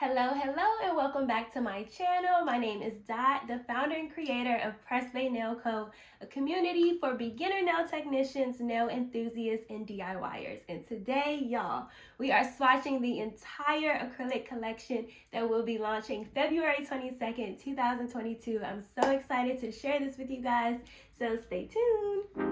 Hello, and welcome back to my channel. My name is Dot, the founder and creator of Press Bay Nail Co., a community for beginner nail technicians, nail enthusiasts, and DIYers. And today, y'all, we are swatching the entire acrylic collection that will be launching February 22nd, 2022. I'm so excited to share this with you guys, so stay tuned.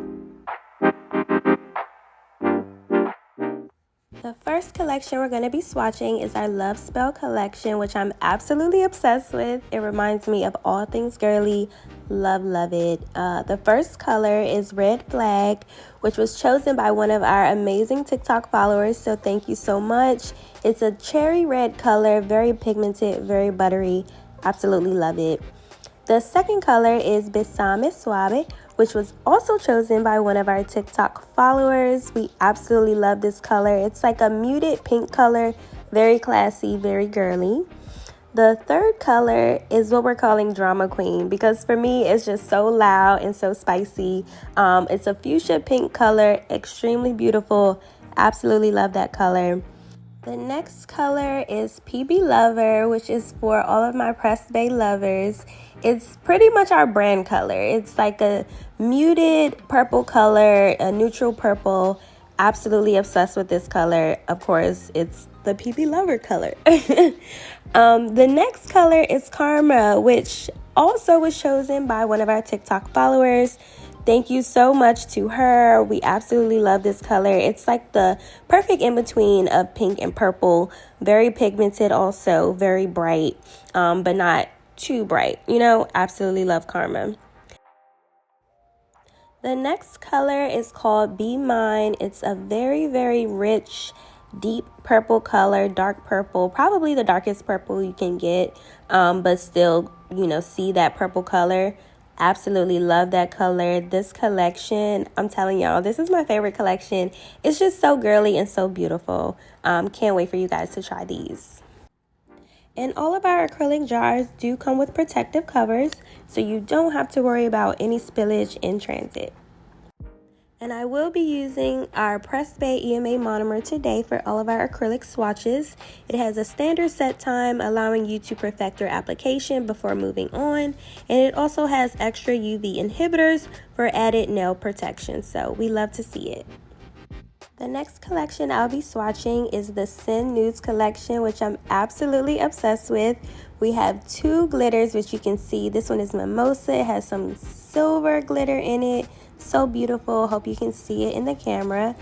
The first collection we're going to be swatching is our Love Spell collection, which I'm absolutely obsessed with. It reminds me of all things girly. Love it. The first color is Red Flag, which was chosen by one of our amazing TikTok followers, so thank you so much. It's a cherry red color, very pigmented, very buttery. Absolutely love it. The second color is Besame Suave, which was also chosen by one of our TikTok followers. We absolutely love this color. It's like a muted pink color, very classy, very girly. The third color is what we're calling Drama Queen, because for me, it's just so loud and so spicy. It's a fuchsia pink color, extremely beautiful. Absolutely love that color. The next color is PB Lover, which is for all of my Press Bay lovers. It's pretty much our brand color. It's like a muted purple color, a neutral purple. Absolutely obsessed with this color. Of course, it's the PB Lover color. The next color is Karma, which also was chosen by one of our TikTok followers. Thank you so much to her. We absolutely love this color. It's like the perfect in-between of pink and purple. Very pigmented also, very bright, but not too bright. You know, absolutely love Karma. The next color is called Be Mine. It's a very rich, deep purple color, dark purple, probably the darkest purple you can get, but still, you know, see that purple color. Absolutely love that color. This collection, I'm telling y'all, this is my favorite collection. It's just so girly and so beautiful. Can't wait for you guys to try these. And all of our acrylic jars do come with protective covers, so you don't have to worry about any spillage in transit. And I will be using our Press Bay EMA monomer today for all of our acrylic swatches. It has a standard set time, allowing you to perfect your application before moving on. And it also has extra UV inhibitors for added nail protection, so we love to see it. The next collection I'll be swatching is the Sin Nudes collection, which I'm absolutely obsessed with. We have two glitters, which you can see. This one is Mimosa. It has some silver glitter in it. So beautiful. Hope you can see it in the camera.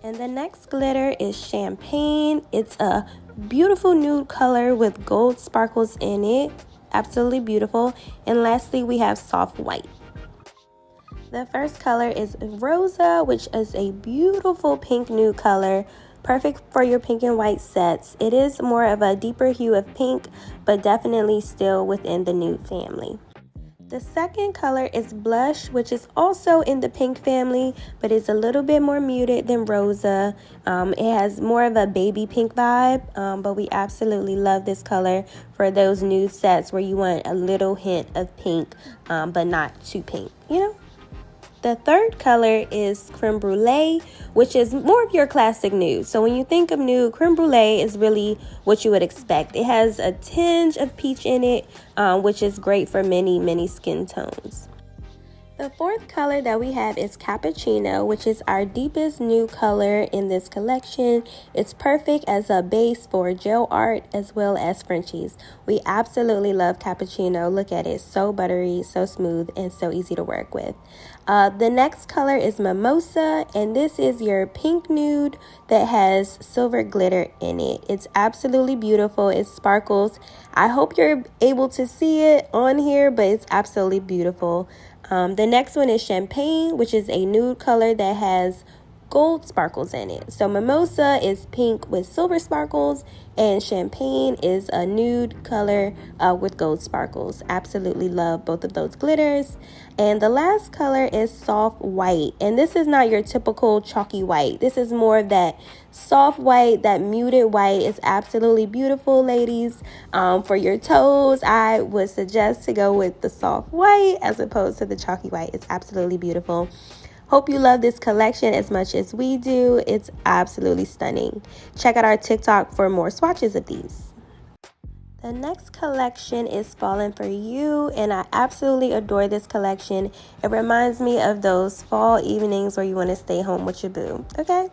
And the next glitter is Champagne. It's a beautiful nude color with gold sparkles in it. Absolutely beautiful. And lastly, we have Soft White. The first color is Rosa, which is a beautiful pink nude color, perfect for your pink and white sets. It is more of a deeper hue of pink, but definitely still within the nude family. The second color is Blush, which is also in the pink family, but it's a little bit more muted than Rosa. It has more of a baby pink vibe, but we absolutely love this color for those nude sets where you want a little hint of pink, but not too pink, you know? The third color is Creme Brulee, which is more of your classic nude. So when you think of nude, Creme Brulee is really what you would expect. It has a tinge of peach in it, which is great for many skin tones. The fourth color that we have is Cappuccino, which is our deepest nude color in this collection. It's perfect as a base for gel art as well as Frenchies. We absolutely love Cappuccino. Look at it, so buttery, so smooth, and so easy to work with. The next color is Mimosa, and this is your pink nude that has silver glitter in it. It's absolutely beautiful. It sparkles. I hope you're able to see it on here, but it's absolutely beautiful. The next one is Champagne, which is a nude color that has gold sparkles in it. So Mimosa is pink with silver sparkles, and Champagne is a nude color with gold sparkles. Absolutely love both of those glitters. And the last color is Soft White, and this is not your typical chalky white. This is more of that soft white, that muted white. Is absolutely beautiful, ladies. For your toes, I would suggest to go with the soft white as opposed to the chalky white. It's absolutely beautiful. Hope you love this collection as much as we do. It's absolutely stunning. Check out our TikTok for more swatches of these. The next collection is Falling for You, and I absolutely adore this collection. It reminds me of those fall evenings where you want to stay home with your boo, okay?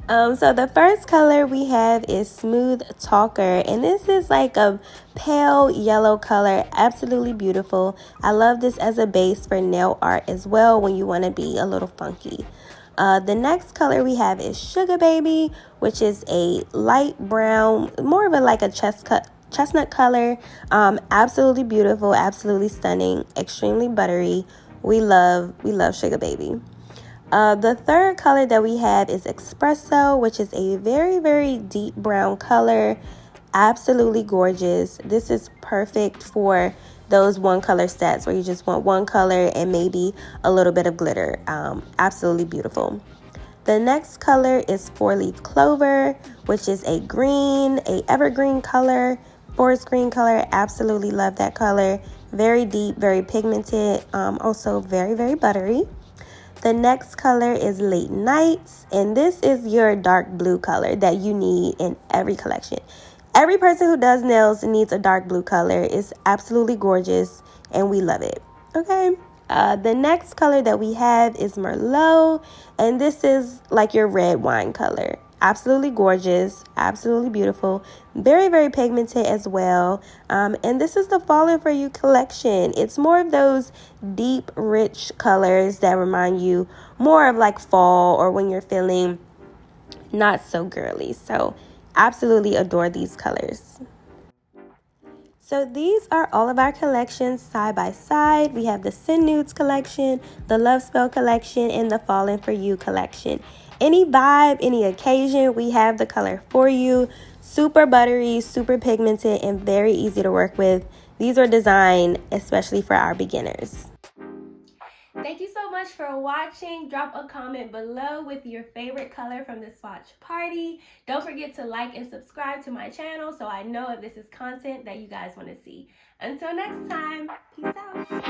So the first color we have is Smooth Talker, and this is like a pale yellow color, absolutely beautiful. I love this as a base for nail art as well when you want to be a little funky. The next color we have is Sugar Baby, which is a light brown, more of a like a chestnut color. Absolutely beautiful, absolutely stunning, extremely buttery. We love Sugar Baby. The third color that we have is Espresso, which is a very, very deep brown color. Absolutely gorgeous. This is perfect for those one color sets where you just want one color and maybe a little bit of glitter. Absolutely beautiful. The next color is Four Leaf Clover, which is a green, a evergreen color, forest green color. Absolutely love that color. Very deep, very pigmented, also very, very buttery. The next color is Late Nights, and this is your dark blue color that you need in every collection. Every person who does nails needs a dark blue color. It's absolutely gorgeous, and we love it. Okay. The next color that we have is Merlot, and this is like your red wine color. Absolutely gorgeous, absolutely beautiful, very, very pigmented as well. And this is the Falling For You collection. It's more of those deep, rich colors that remind you more of like fall or when you're feeling not so girly. So absolutely adore these colors. So these are all of our collections side by side. We have the Sin Nudes collection, the Love Spell collection, and the Falling For You collection. Any vibe, any occasion, we have the color for you. Super buttery, super pigmented, and very easy to work with. These are designed especially for our beginners. Thank you so much for watching. Drop a comment below with your favorite color from the Swatch party. Don't forget to like and subscribe to my channel so I know if this is content that you guys want to see. Until next time, peace out.